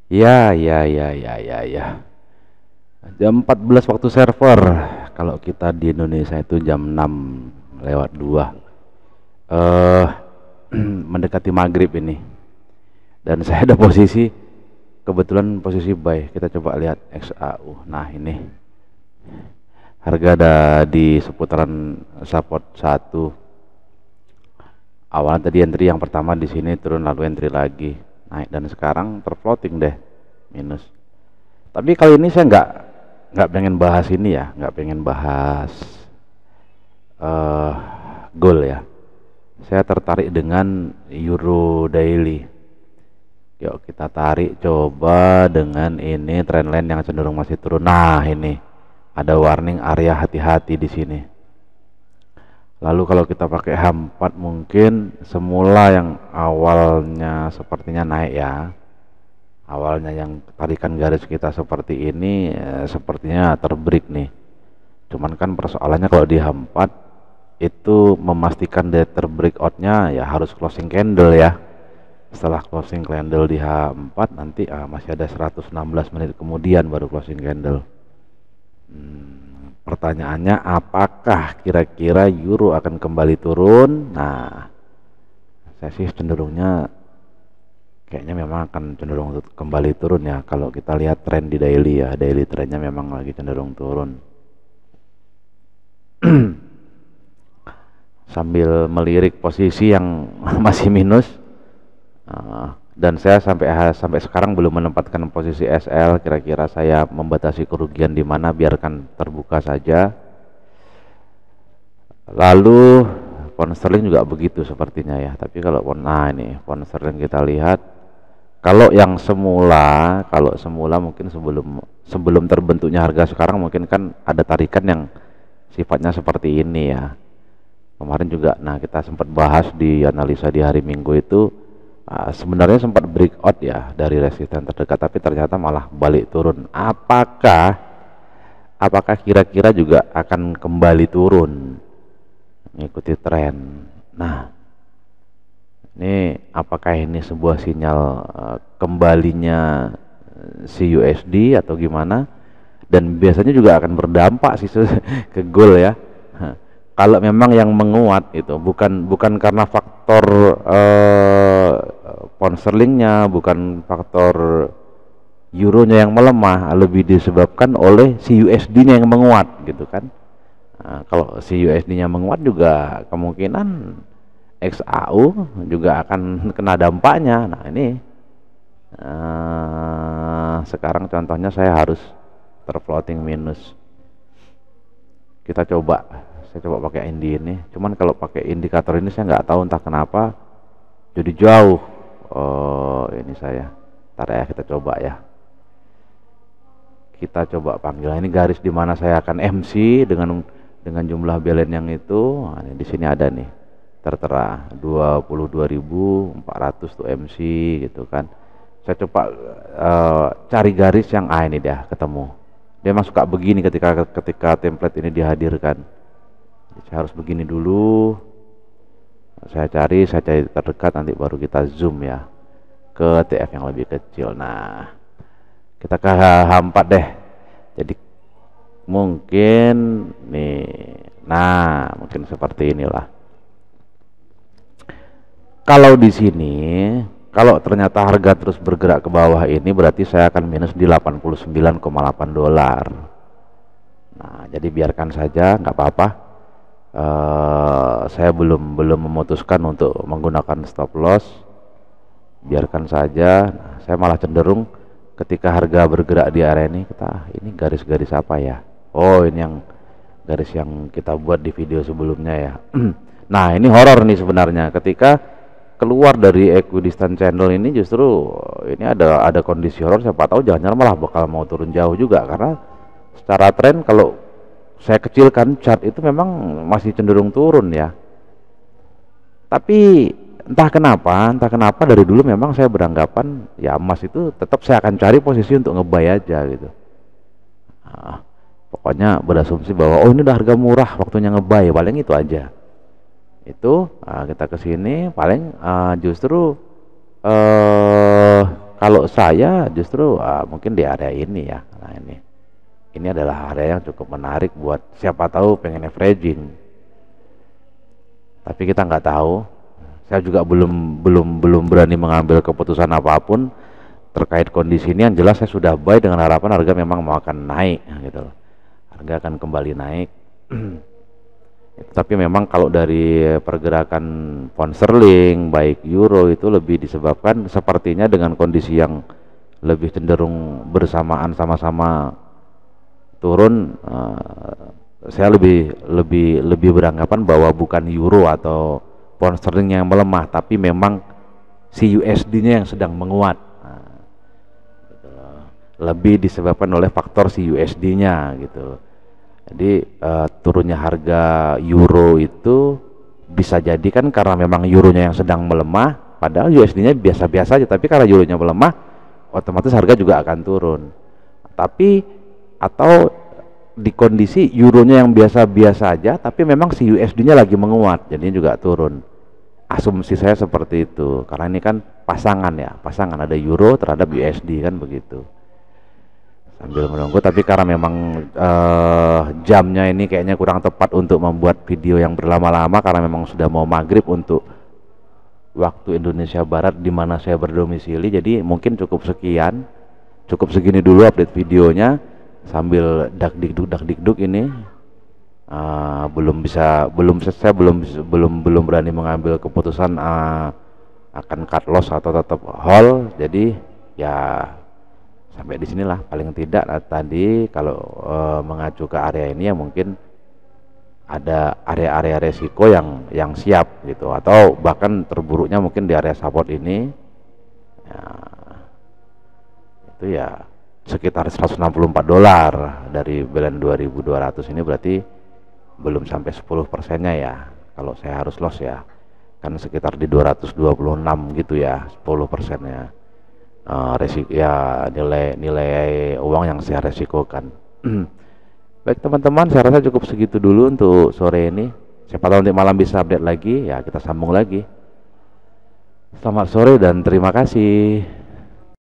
Ya, ya, ya, ya, ya, ya. Jam 14 waktu server. Kalau kita di Indonesia itu jam 6 lewat 2. Eh mendekati maghrib ini. Dan saya ada posisi, kebetulan posisi buy. Kita coba lihat XAU. Nah, ini. Harga ada di seputaran support 1. Awalnya tadi entry yang pertama di sini, turun lalu entry lagi. Naik dan sekarang terfloating deh. Minus. Tapi kali ini saya nggak pengen bahas ini ya, nggak pengen bahas goal ya. Saya tertarik dengan Euro Daily. Yuk kita tarik coba dengan ini trendline yang cenderung masih turun. Nah ini ada warning area hati-hati di sini. Lalu kalau kita pakai H4 mungkin semula yang awalnya sepertinya naik ya. Awalnya yang tarikan garis kita seperti ini sepertinya terbreak nih. Cuman kan persoalannya kalau di H4 itu memastikan dia terbreakoutnya ya harus closing candle ya. Setelah closing candle di H4 nanti masih ada 116 menit kemudian baru closing candle. Pertanyaannya apakah kira-kira euro akan kembali turun? Nah, saya sih cenderungnya kayaknya memang akan cenderung kembali turun ya. Kalau kita lihat tren di daily ya, daily trennya memang lagi cenderung turun. Sambil melirik posisi yang masih minus, dan saya sampai sekarang belum menempatkan posisi SL. Kira-kira saya membatasi kerugian di mana, biarkan terbuka saja. Lalu pound sterling juga begitu sepertinya ya. Tapi kalau ini pound sterling kita lihat, kalau semula mungkin sebelum terbentuknya harga sekarang mungkin kan ada tarikan yang sifatnya seperti ini ya. Kemarin juga, kita sempat bahas di analisa di hari Minggu itu, sebenarnya sempat breakout ya dari resisten terdekat, tapi ternyata malah balik turun. Apakah kira-kira juga akan kembali turun, mengikuti tren? Nah, ini apakah ini sebuah sinyal kembalinya si USD atau gimana? Dan biasanya juga akan berdampak sih ke gold ya. Kalau memang yang menguat itu bukan karena faktor pound sterlingnya, bukan faktor euronya yang melemah, lebih disebabkan oleh si USD-nya yang menguat gitu kan. Kalau si USD-nya menguat juga kemungkinan XAU juga akan kena dampaknya. Nah ini sekarang contohnya saya harus terfloating minus. Saya coba pakai ini. Cuman kalau pakai indikator ini saya nggak tahu entah kenapa jadi jauh. Ini saya. Ntar ya kita coba ya. Kita coba panggil. Ini garis di mana saya akan MC dengan jumlah belen yang itu. Nah, ini di sini ada nih. Tertera 22.400 tuh MC gitu kan. Saya coba cari garis yang ini dia ketemu. Dia emang suka begini ketika template ini dihadirkan. Saya harus begini dulu. Saya cari terdekat, nanti baru kita zoom ya ke TF yang lebih kecil. Nah, kita ke H4 deh. Jadi mungkin nih, mungkin seperti inilah. Kalau di sini, kalau ternyata harga terus bergerak ke bawah ini, berarti saya akan minus di 89,8 dolar. Nah, jadi biarkan saja, nggak apa-apa. Saya belum memutuskan untuk menggunakan stop loss. Biarkan saja. Nah, saya malah cenderung ketika harga bergerak di area ini, ini garis-garis apa ya? Oh, ini yang garis yang kita buat di video sebelumnya ya. Nah, ini horor nih sebenarnya. Ketika keluar dari equidistant channel ini, justru ini ada kondisi horor. Siapa tahu jangan-jangan malah bakal mau turun jauh juga, karena secara tren kalau saya kecilkan chart itu memang masih cenderung turun ya. Tapi entah kenapa dari dulu memang saya beranggapan ya emas itu tetap saya akan cari posisi untuk ngebuy aja gitu. Pokoknya berasumsi bahwa ini udah harga murah, waktunya ngebuy, paling itu aja. Itu kita ke sini paling justru kalau saya justru mungkin di area ini ya. Nah ini adalah area yang cukup menarik buat siapa tahu pengen averaging. Tapi kita nggak tahu. Saya juga belum berani mengambil keputusan apapun terkait kondisi ini. Yang jelas saya sudah buy dengan harapan harga memang mau akan naik gitu loh. Harga akan kembali naik. Tapi memang kalau dari pergerakan pound sterling baik euro itu lebih disebabkan sepertinya dengan kondisi yang lebih cenderung bersamaan sama-sama turun, saya lebih beranggapan bahwa bukan euro atau pound sterling yang melemah, tapi memang si USD-nya yang sedang menguat. Nah, gitu. Lebih disebabkan oleh faktor si USD-nya gitu. Jadi turunnya harga euro itu bisa jadi kan karena memang euronya yang sedang melemah, padahal USD-nya biasa-biasa aja, tapi karena euronya melemah, otomatis harga juga akan turun. Tapi atau di kondisi euronya yang biasa-biasa aja, tapi memang si USD-nya lagi menguat, jadinya juga turun. Asumsi saya seperti itu, karena ini kan pasangan ya, pasangan ada euro terhadap USD kan begitu. Sambil menunggu, tapi karena memang jamnya ini kayaknya kurang tepat untuk membuat video yang berlama-lama karena memang sudah mau maghrib untuk waktu Indonesia Barat di mana saya berdomisili. Jadi mungkin cukup segini dulu update videonya sambil dakdikduk ini. Belum berani mengambil keputusan akan cut loss atau tetap hold. Jadi ya sampai di sinilah paling tidak. Tadi kalau mengacu ke area ini ya mungkin ada area-area resiko yang siap gitu, atau bahkan terburuknya mungkin di area support ini ya, itu ya sekitar $164 dari balance 2200 ini, berarti belum sampai 10%-nya ya kalau saya harus loss ya, kan sekitar di 226 gitu ya 10%-nya. Resiko ya, nilai uang yang saya resikokan. Baik teman-teman, saya rasa cukup segitu dulu untuk sore ini. Siapa tahu nanti malam bisa update lagi ya, kita sambung lagi. Selamat sore dan terima kasih.